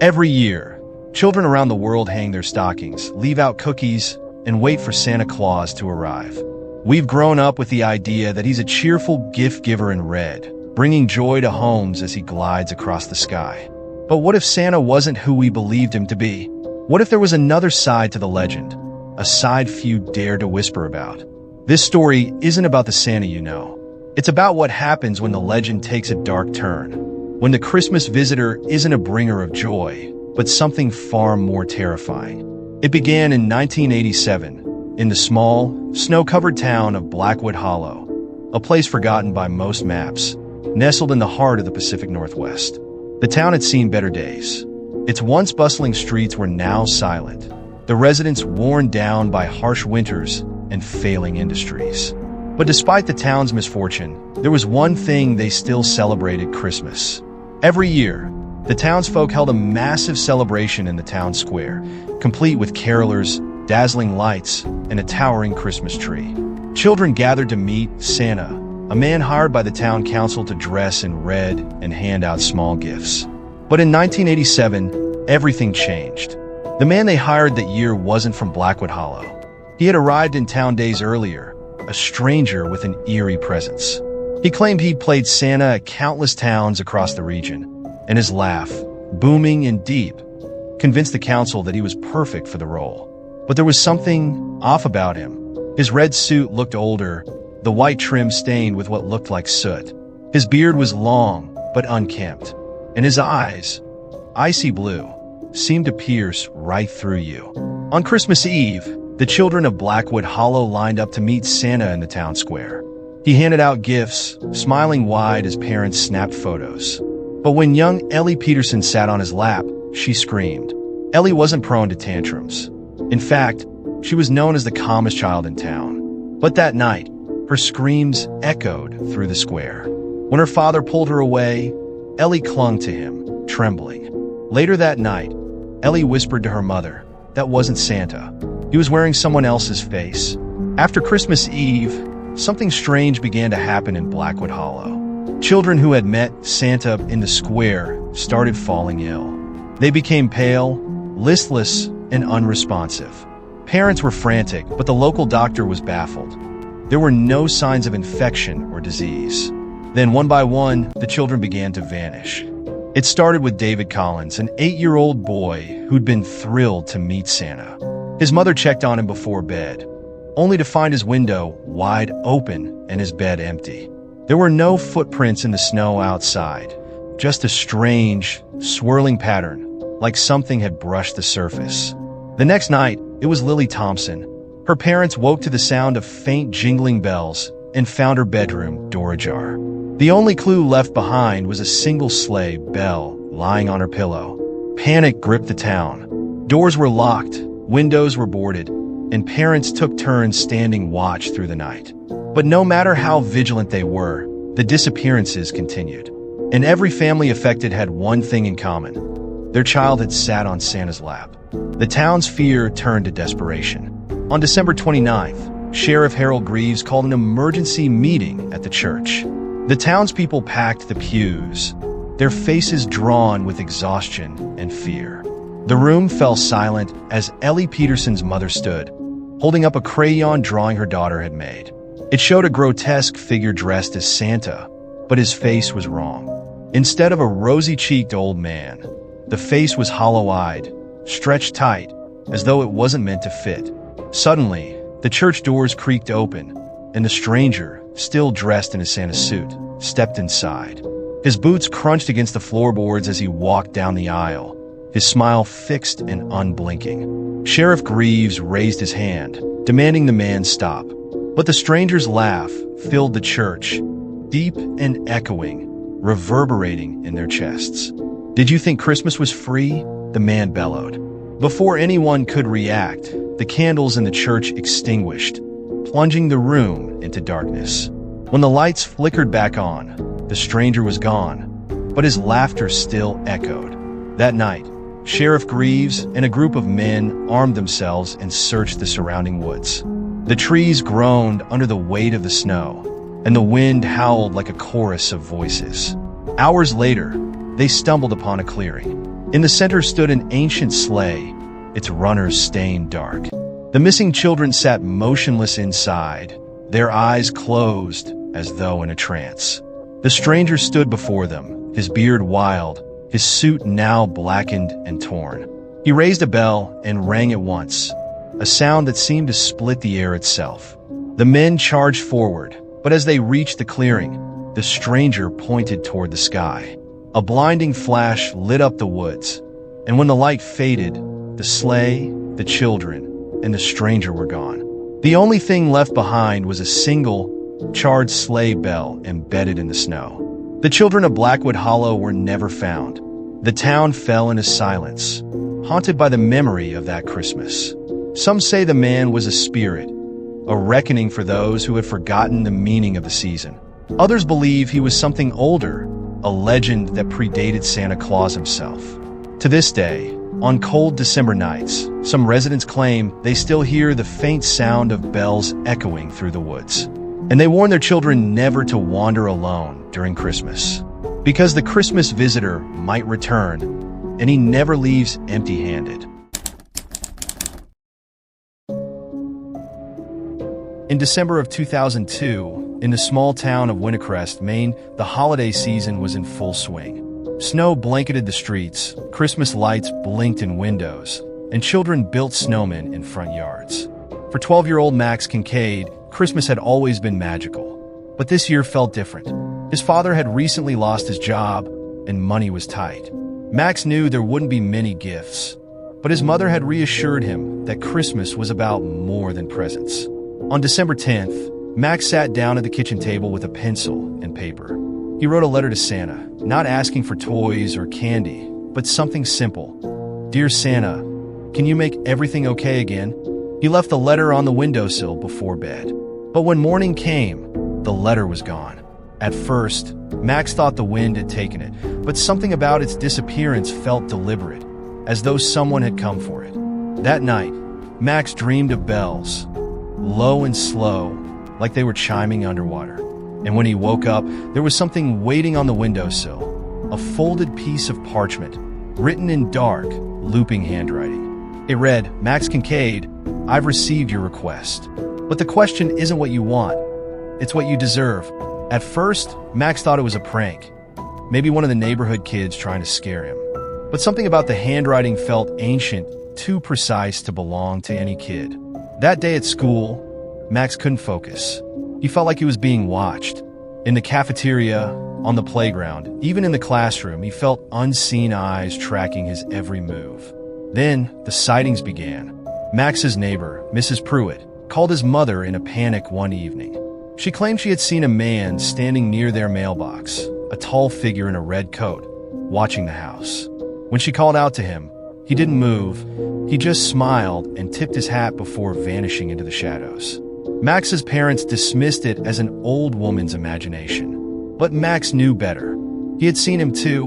Every year, children around the world hang their stockings, leave out cookies, and wait for Santa Claus to arrive. We've grown up with the idea that he's a cheerful gift giver in red, bringing joy to homes as he glides across the sky. But what if Santa wasn't who we believed him to be? What if there was another side to the legend, a side few dare to whisper about? This story isn't about the Santa you know. It's about what happens when the legend takes a dark turn, when the Christmas visitor isn't a bringer of joy, but something far more terrifying. It began in 1987, in the small, snow-covered town of Blackwood Hollow, a place forgotten by most maps, nestled in the heart of the Pacific Northwest. The town had seen better days. Its once bustling streets were now silent, the residents worn down by harsh winters and failing industries. But despite the town's misfortune, there was one thing they still celebrated: Christmas. Every year, the townsfolk held a massive celebration in the town square, complete with carolers, dazzling lights, and a towering Christmas tree. Children gathered to meet Santa, a man hired by the town council to dress in red and hand out small gifts. But in 1987, everything changed. The man they hired that year wasn't from Blackwood Hollow. He had arrived in town days earlier, a stranger with an eerie presence. He claimed he'd played Santa at countless towns across the region, and his laugh, booming and deep, convinced the council that he was perfect for the role. But there was something off about him. His red suit looked older, the white trim stained with what looked like soot. His beard was long but unkempt, and his eyes, icy blue, seemed to pierce right through you. On Christmas Eve, the children of Blackwood Hollow lined up to meet Santa in the town square. He handed out gifts, smiling wide as parents snapped photos. But when young Ellie Peterson sat on his lap, she screamed. Ellie wasn't prone to tantrums. In fact, she was known as the calmest child in town. But that night, her screams echoed through the square. When her father pulled her away, Ellie clung to him, trembling. Later that night, Ellie whispered to her mother, "That wasn't Santa. He was wearing someone else's face." After Christmas Eve, something strange began to happen in Blackwood Hollow. Children who had met Santa in the square started falling ill. They became pale, listless, and unresponsive. Parents were frantic, but the local doctor was baffled. There were no signs of infection or disease. Then, one by one, the children began to vanish. It started with David Collins, an 8-year-old boy who'd been thrilled to meet Santa. His mother checked on him before bed, only to find his window wide open and his bed empty. There were no footprints in the snow outside, just a strange, swirling pattern, like something had brushed the surface. The next night, it was Lily Thompson. Her parents woke to the sound of faint jingling bells and found her bedroom door ajar. The only clue left behind was a single sleigh bell lying on her pillow. Panic gripped the town. Doors were locked, windows were boarded, and parents took turns standing watch through the night. But no matter how vigilant they were, the disappearances continued. And every family affected had one thing in common: their child had sat on Santa's lap. The town's fear turned to desperation. On December 29th, Sheriff Harold Greaves called an emergency meeting at the church. The townspeople packed the pews, their faces drawn with exhaustion and fear. The room fell silent as Ellie Peterson's mother stood, holding up a crayon drawing her daughter had made. It showed a grotesque figure dressed as Santa, but his face was wrong. Instead of a rosy-cheeked old man, the face was hollow-eyed, stretched tight, as though it wasn't meant to fit. Suddenly, the church doors creaked open, and the stranger, still dressed in his Santa suit, stepped inside. His boots crunched against the floorboards as he walked down the aisle, his smile fixed and unblinking. Sheriff Greaves raised his hand, demanding the man stop. But the stranger's laugh filled the church, deep and echoing, reverberating in their chests. "Did you think Christmas was free?" the man bellowed. Before anyone could react, the candles in the church extinguished, plunging the room into darkness. When the lights flickered back on, the stranger was gone, but his laughter still echoed. That night, Sheriff Greaves and a group of men armed themselves and searched the surrounding woods. The trees groaned under the weight of the snow, and the wind howled like a chorus of voices. Hours later, they stumbled upon a clearing. In the center stood an ancient sleigh, its runners stained dark. The missing children sat motionless inside, their eyes closed as though in a trance. The stranger stood before them, his beard wild, his suit now blackened and torn. He raised a bell and rang it once, a sound that seemed to split the air itself. The men charged forward, but as they reached the clearing, the stranger pointed toward the sky. A blinding flash lit up the woods, and when the light faded, the sleigh, the children, and the stranger were gone. The only thing left behind was a single, charred sleigh bell embedded in the snow. The children of Blackwood Hollow were never found. The town fell into silence, haunted by the memory of that Christmas. Some say the man was a spirit, a reckoning for those who had forgotten the meaning of the season. Others believe he was something older, a legend that predated Santa Claus himself. To this day, on cold December nights, some residents claim they still hear the faint sound of bells echoing through the woods. And they warn their children never to wander alone during Christmas, because the Christmas visitor might return, and he never leaves empty-handed. In December of 2002, in the small town of Wintercrest, Maine, the holiday season was in full swing. Snow blanketed the streets, Christmas lights blinked in windows, and children built snowmen in front yards. For 12-year-old Max Kincaid, Christmas had always been magical. But this year felt different. His father had recently lost his job, and money was tight. Max knew there wouldn't be many gifts, but his mother had reassured him that Christmas was about more than presents. On December 10th, Max sat down at the kitchen table with a pencil and paper. He wrote a letter to Santa, not asking for toys or candy, but something simple. "Dear Santa, can you make everything okay again?" He left the letter on the windowsill before bed. But when morning came, the letter was gone. At first, Max thought the wind had taken it, but something about its disappearance felt deliberate, as though someone had come for it. That night, Max dreamed of bells, low and slow, like they were chiming underwater. And when he woke up, there was something waiting on the windowsill, a folded piece of parchment, written in dark, looping handwriting. It read, "Max Kincaid, I've received your request. But the question isn't what you want, it's what you deserve." At first, Max thought it was a prank, maybe one of the neighborhood kids trying to scare him. But something about the handwriting felt ancient, too precise to belong to any kid. That day at school, Max couldn't focus. He felt like he was being watched. In the cafeteria, on the playground, even in the classroom, he felt unseen eyes tracking his every move. Then, the sightings began. Max's neighbor, Mrs. Pruitt, called his mother in a panic one evening. She claimed she had seen a man standing near their mailbox, a tall figure in a red coat, watching the house. When she called out to him, he didn't move. He just smiled and tipped his hat before vanishing into the shadows. Max's parents dismissed it as an old woman's imagination. But Max knew better. He had seen him too,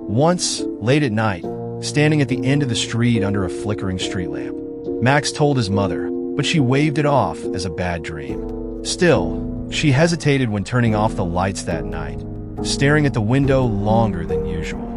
once, late at night, standing at the end of the street under a flickering street lamp. Max told his mother, but she waved it off as a bad dream. Still, she hesitated when turning off the lights that night, staring at the window longer than usual.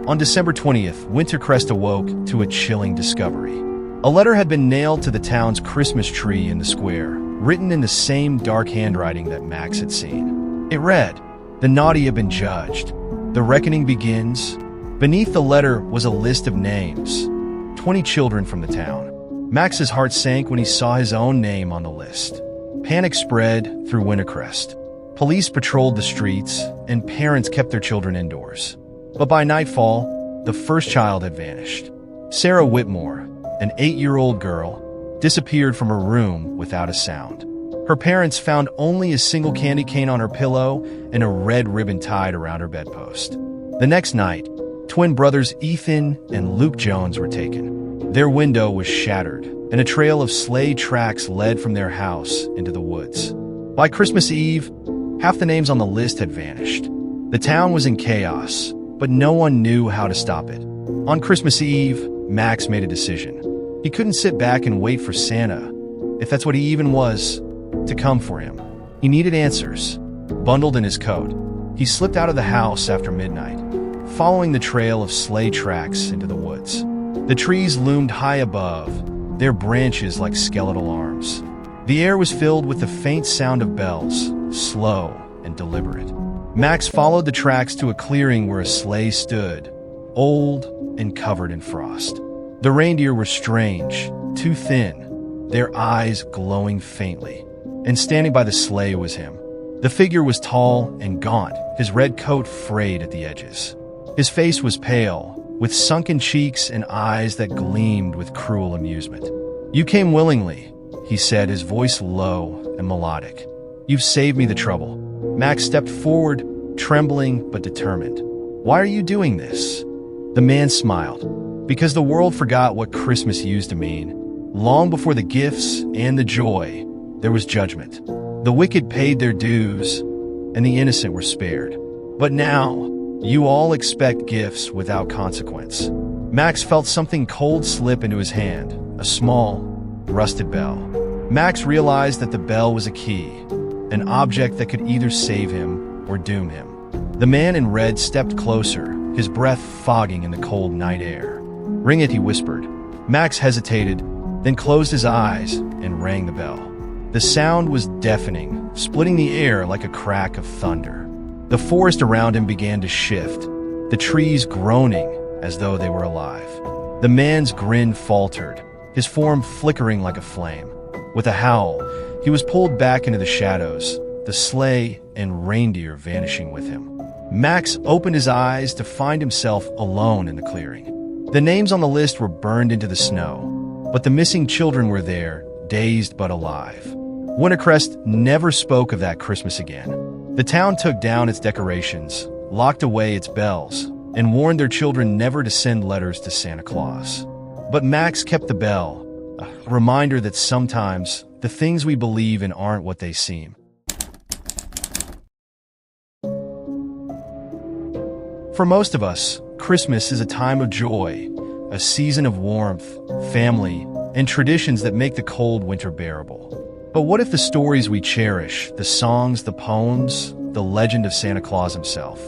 On December 20th, Wintercrest awoke to a chilling discovery. A letter had been nailed to the town's Christmas tree in the square, written in the same dark handwriting that Max had seen. It read, "The naughty have been judged. The reckoning begins." Beneath the letter was a list of names, 20 children from the town. Max's heart sank when he saw his own name on the list. Panic spread through Wintercrest. Police patrolled the streets, and parents kept their children indoors. But by nightfall, the first child had vanished. Sarah Whitmore, an 8-year-old girl, disappeared from her room without a sound. Her parents found only a single candy cane on her pillow and a red ribbon tied around her bedpost. The next night, twin brothers Ethan and Luke Jones were taken. Their window was shattered, and a trail of sleigh tracks led from their house into the woods. By Christmas Eve, half the names on the list had vanished. The town was in chaos, but no one knew how to stop it. On Christmas Eve, Max made a decision. He couldn't sit back and wait for Santa, if that's what he even was, to come for him. He needed answers. Bundled in his coat, he slipped out of the house after midnight, following the trail of sleigh tracks into the woods. The trees loomed high above, their branches like skeletal arms. The air was filled with the faint sound of bells, slow and deliberate. Max followed the tracks to a clearing where a sleigh stood, old and covered in frost. The reindeer were strange, too thin, their eyes glowing faintly. And standing by the sleigh was him. The figure was tall and gaunt, his red coat frayed at the edges. His face was pale, with sunken cheeks and eyes that gleamed with cruel amusement. "You came willingly," he said, his voice low and melodic. "You've saved me the trouble." Max stepped forward, trembling but determined. "Why are you doing this?" The man smiled. "Because the world forgot what Christmas used to mean. Long before the gifts and the joy, there was judgment. The wicked paid their dues, and the innocent were spared. But now, you all expect gifts without consequence." Max felt something cold slip into his hand, a small, rusted bell. Max realized that the bell was a key, an object that could either save him or doom him. The man in red stepped closer, his breath fogging in the cold night air. "Ring it," he whispered. Max hesitated, then closed his eyes and rang the bell. The sound was deafening, splitting the air like a crack of thunder. The forest around him began to shift, the trees groaning as though they were alive. The man's grin faltered, his form flickering like a flame. With a howl, he was pulled back into the shadows, the sleigh and reindeer vanishing with him. Max opened his eyes to find himself alone in the clearing. The names on the list were burned into the snow, but the missing children were there, dazed but alive. Wintercrest never spoke of that Christmas again. The town took down its decorations, locked away its bells, and warned their children never to send letters to Santa Claus. But Max kept the bell, a reminder that sometimes the things we believe in aren't what they seem. For most of us, Christmas is a time of joy, a season of warmth, family, and traditions that make the cold winter bearable. But what if the stories we cherish, the songs, the poems, the legend of Santa Claus himself,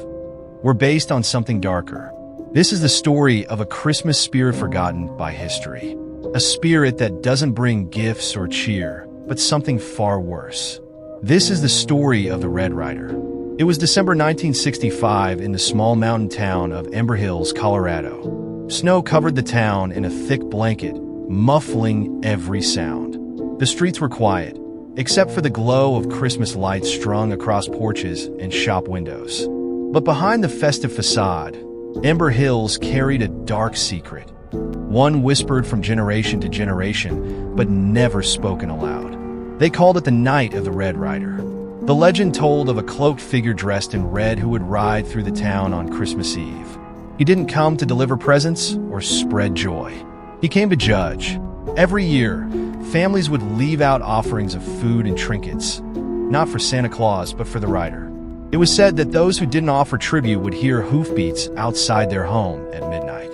were based on something darker? This is the story of a Christmas spirit forgotten by history. A spirit that doesn't bring gifts or cheer, but something far worse. This is the story of the Red Rider. It was December 1965 in the small mountain town of Ember Hills, Colorado. Snow covered the town in a thick blanket, muffling every sound. The streets were quiet, except for the glow of Christmas lights strung across porches and shop windows. But behind the festive facade, Ember Hills carried a dark secret, one whispered from generation to generation, but never spoken aloud. They called it the Night of the Red Rider. The legend told of a cloaked figure dressed in red who would ride through the town on Christmas Eve. He didn't come to deliver presents or spread joy. He came to judge. Every year, families would leave out offerings of food and trinkets, not for Santa Claus, but for the rider. It was said that those who didn't offer tribute would hear hoofbeats outside their home at midnight.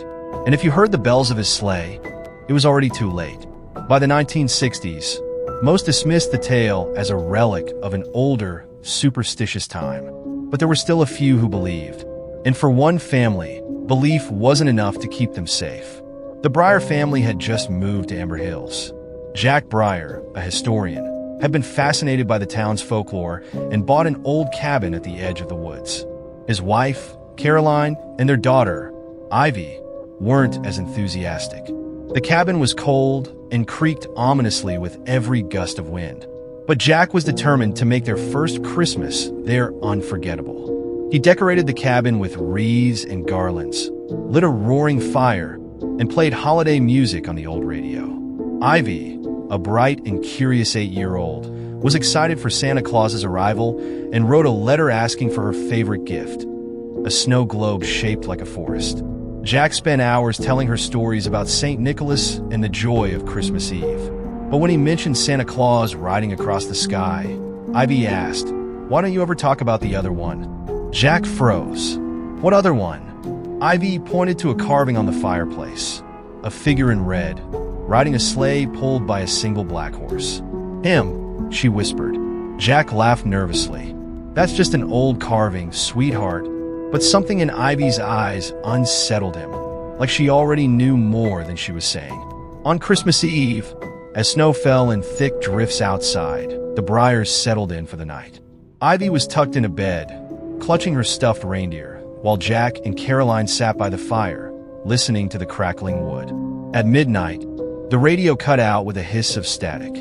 And if you heard the bells of his sleigh, it was already too late. By the 1960s, most dismissed the tale as a relic of an older, superstitious time. But there were still a few who believed. And for one family, belief wasn't enough to keep them safe. The Breyer family had just moved to Ember Hills. Jack Breyer, a historian, had been fascinated by the town's folklore and bought an old cabin at the edge of the woods. His wife, Caroline, and their daughter, Ivy, weren't as enthusiastic. The cabin was cold and creaked ominously with every gust of wind. But Jack was determined to make their first Christmas there unforgettable. He decorated the cabin with wreaths and garlands, lit a roaring fire, and played holiday music on the old radio. Ivy, a bright and curious 8-year-old, was excited for Santa Claus's arrival and wrote a letter asking for her favorite gift, a snow globe shaped like a forest. Jack spent hours telling her stories about St. Nicholas and the joy of Christmas Eve. But when he mentioned Santa Claus riding across the sky, Ivy asked, "Why don't you ever talk about the other one?" Jack froze. "What other one?" Ivy pointed to a carving on the fireplace, a figure in red, riding a sleigh pulled by a single black horse. "Him," she whispered. Jack laughed nervously. "That's just an old carving, sweetheart. But something in Ivy's eyes unsettled him, like she already knew more than she was saying. On Christmas Eve, as snow fell in thick drifts outside, the Briars settled in for the night. Ivy was tucked into bed, clutching her stuffed reindeer, while Jack and Caroline sat by the fire, listening to the crackling wood. At midnight, the radio cut out with a hiss of static.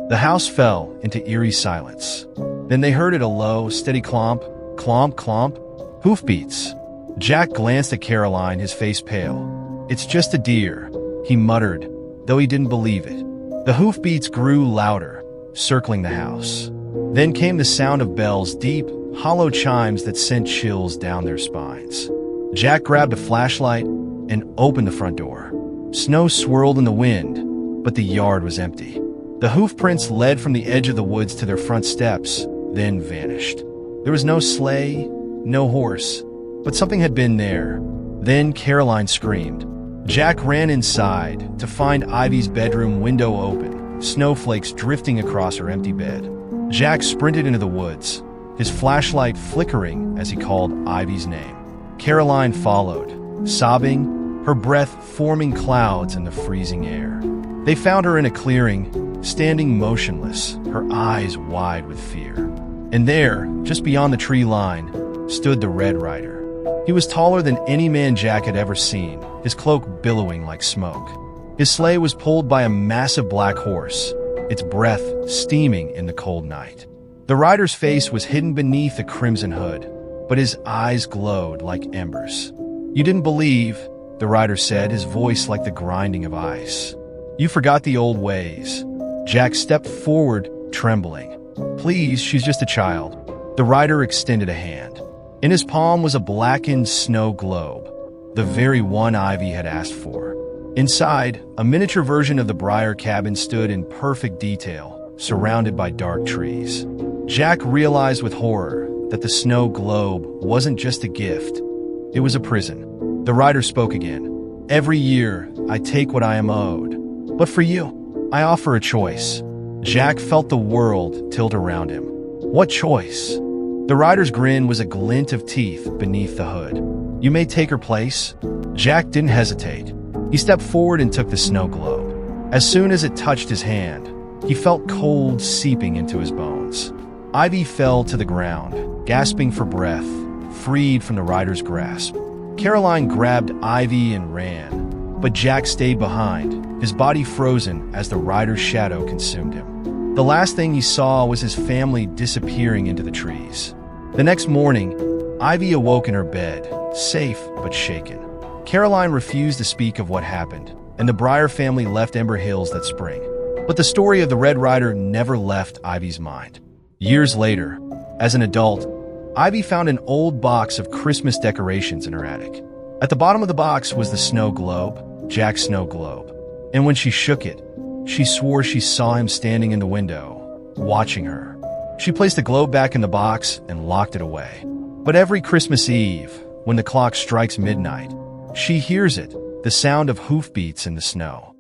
The house fell into eerie silence. Then they heard it, a low, steady clomp, clomp, clomp, hoofbeats. Jack glanced at Caroline, his face pale. "It's just a deer," he muttered, though he didn't believe it. The hoofbeats grew louder, circling the house. Then came the sound of bells, deep, hollow chimes that sent chills down their spines. Jack grabbed a flashlight and opened the front door. Snow swirled in the wind, but the yard was empty. The hoofprints led from the edge of the woods to their front steps, then vanished. There was no sleigh, no horse, but something had been there. Then Caroline screamed. Jack ran inside to find Ivy's bedroom window open, snowflakes drifting across her empty bed. Jack sprinted into the woods, his flashlight flickering as he called Ivy's name. Caroline followed, sobbing, her breath forming clouds in the freezing air. They found her in a clearing, standing motionless, her eyes wide with fear. And there, just beyond the tree line, stood the Red Rider. He was taller than any man Jack had ever seen, his cloak billowing like smoke. His sleigh was pulled by a massive black horse, its breath steaming in the cold night. The rider's face was hidden beneath a crimson hood, but his eyes glowed like embers. "You didn't believe," the rider said, his voice like the grinding of ice. "You forgot the old ways." Jack stepped forward, trembling. "Please, she's just a child." The rider extended a hand. In his palm was a blackened snow globe, the very one Ivy had asked for. Inside, a miniature version of the Briar cabin stood in perfect detail, surrounded by dark trees. Jack realized with horror that the snow globe wasn't just a gift, it was a prison. The rider spoke again. "Every year, I take what I am owed. But for you, I offer a choice." Jack felt the world tilt around him. What choice? The rider's grin was a glint of teeth beneath the hood. "You may take her place." Jack didn't hesitate. He stepped forward and took the snow globe. As soon as it touched his hand, he felt cold seeping into his bones. Ivy fell to the ground, gasping for breath, freed from the rider's grasp. Caroline grabbed Ivy and ran, but Jack stayed behind, his body frozen as the rider's shadow consumed him. The last thing he saw was his family disappearing into the trees. The next morning, Ivy awoke in her bed, safe but shaken. Caroline refused to speak of what happened, and the Briar family left Ember Hills that spring. But the story of the Red Rider never left Ivy's mind. Years later, as an adult, Ivy found an old box of Christmas decorations in her attic. At the bottom of the box was the snow globe, Jack's snow globe. And when she shook it, she swore she saw him standing in the window, watching her. She placed the globe back in the box and locked it away. But every Christmas Eve, when the clock strikes midnight, she hears it, the sound of hoofbeats in the snow.